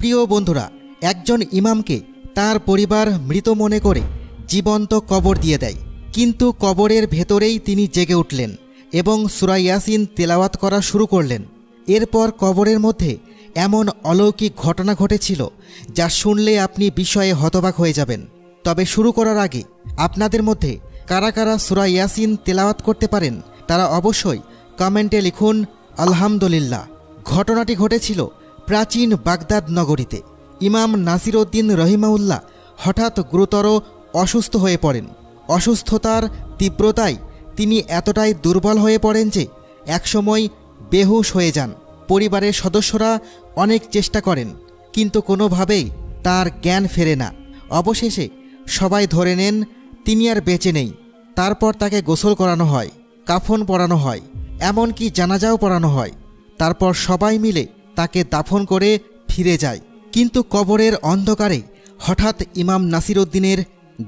প্রিয় বন্ধুরা, একজন ইমামকে তার পরিবার মৃত মনে করে জীবন্ত কবর দিয়ে দেয়, কিন্তু কবরের ভেতরেই তিনি জেগে উঠলেন এবং সূরা ইয়াসিন তেলাওয়াত করা শুরু করলেন। এরপর কবরের মধ্যে এমন অলৌকিক ঘটনা ঘটেছিল যা শুনলে আপনি বিস্ময়ে হতবাক হয়ে যাবেন। তবে শুরু করার আগে আপনাদের মধ্যে কারা কারা সূরা ইয়াসিন তেলাওয়াত করতে পারেন তারা অবশ্যই কমেন্টে লিখুন আলহামদুলিল্লাহ। ঘটনাটি ঘটেছিল প্রাচীন বাগদাদ নগরীতে। ইমাম নাসিরউদ্দিন রহিমাহুল্লাহ হঠাৎ গুরুতর অসুস্থ হয়ে পড়েন। অসুস্থতার তীব্রতায় তিনি এতটাই দুর্বল হয়ে পড়েন যে একসময় বেহুশ হয়ে যান। পরিবারের সদস্যরা অনেক চেষ্টা করেন, কিন্তু কোনোভাবেই তার জ্ঞান ফেরে না। অবশেষে সবাই ধরে নেন তিনি আর বেঁচে নেই। তারপর তাকে গোসল করানো হয়, কাফন পরানো হয়, এমনকি জানাজাও পড়ানো হয়। তারপর সবাই মিলে তাকে দাফন করে ফিরে যায়। কিন্তু কবরের অন্ধকারে হঠাৎ ইমাম নাসিরউদ্দিনের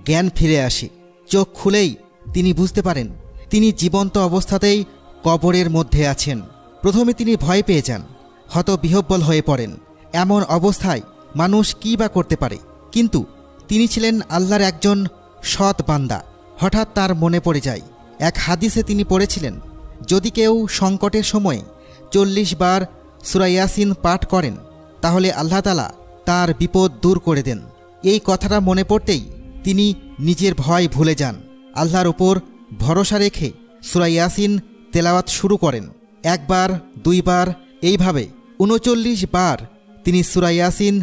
জ্ঞান ফিরে আসে। চোখ খুলেই তিনি বুঝতে পারেন তিনি জীবন্ত অবস্থাতেই কবরের মধ্যে আছেন। প্রথমে তিনি ভয় পেয়ে যান, হতবিহ্বল হয়ে পড়েন। এমন অবস্থায় মানুষ কী বা করতে পারে, কিন্তু তিনি ছিলেন আল্লাহর একজন সৎ বান্দা। হঠাৎ তার মনে পড়ে যায়, এক হাদিসে তিনি পড়েছিলেন, যদি কেউ সংকটের সময়ে 40 বার সূরা ইয়াসিন পাঠ করেন তাহলে আল্লাহ তাআলা তার বিপদ দূর করে দেন। এই কথাটা মনে পড়তেই তিনি নিজের ভয় ভুলে যান। আল্লাহর উপর ভরসা রেখে সূরা ইয়াসিন তেলাওয়াত শুরু করেন। একবার, দুইবার, এইভাবে 39 বার তিনি সূরা ইয়াসিন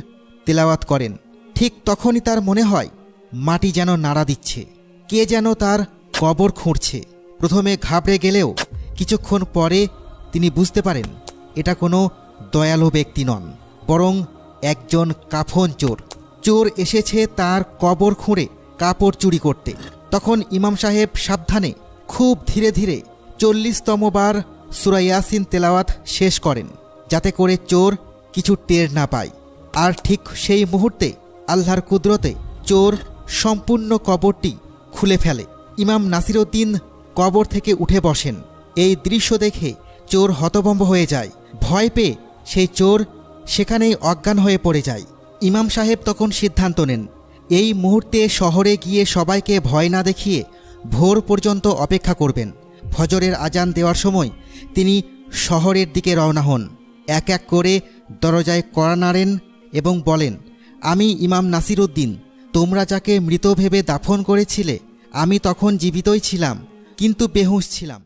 তেলাওয়াত করেন। ঠিক তখনই তার মনে হয় মাটি যেন নাড়া দিচ্ছে, কে যেন তার কবর খুঁড়ছে। প্রথমে ঘাবড়ে গেলেও কিছুক্ষণ পরে তিনি বুঝতে পারেন এটা কোনো দয়ালু ব্যক্তি নন, বরং একজন কাফন চোর। চোর এসেছে তার কবর খুঁড়ে কাপড় চুরি করতে। তখন ইমাম সাহেব সাবধানে খুব ধীরে ধীরে 40তম বার সূরা ইয়াসিন তেলাওয়াত শেষ করেন, যাতে করে চোর কিছু টের না পায়। আর ঠিক সেই মুহূর্তে আল্লাহর কুদরতে চোর সম্পূর্ণ কবরটি খুলে ফেলে। ইমাম নাসিরউদ্দিন কবর থেকে উঠে বসেন। এই দৃশ্য দেখে চোর হতভম্ব হয়ে যায়। ভয় পেয়ে সেই চোর সেখানেই অজ্ঞান হয়ে পড়ে যায়। ইমাম সাহেব তখন সিদ্ধান্ত নেন, এই মুহূর্তে শহরে গিয়ে সবাইকে ভয় না দেখিয়ে ভোর পর্যন্ত অপেক্ষা করবেন। ফজরের আজান দেওয়ার সময় তিনি শহরের দিকে রওনা হন। এক এক করে দরজায় কড়া নাড়েন এবং বলেন, আমি ইমাম নাসিরউদ্দিন, তোমরা যাকে মৃত ভেবে দাফন করেছিলে, আমি তখন জীবিতই ছিলাম, কিন্তু বেহুশ ছিলাম।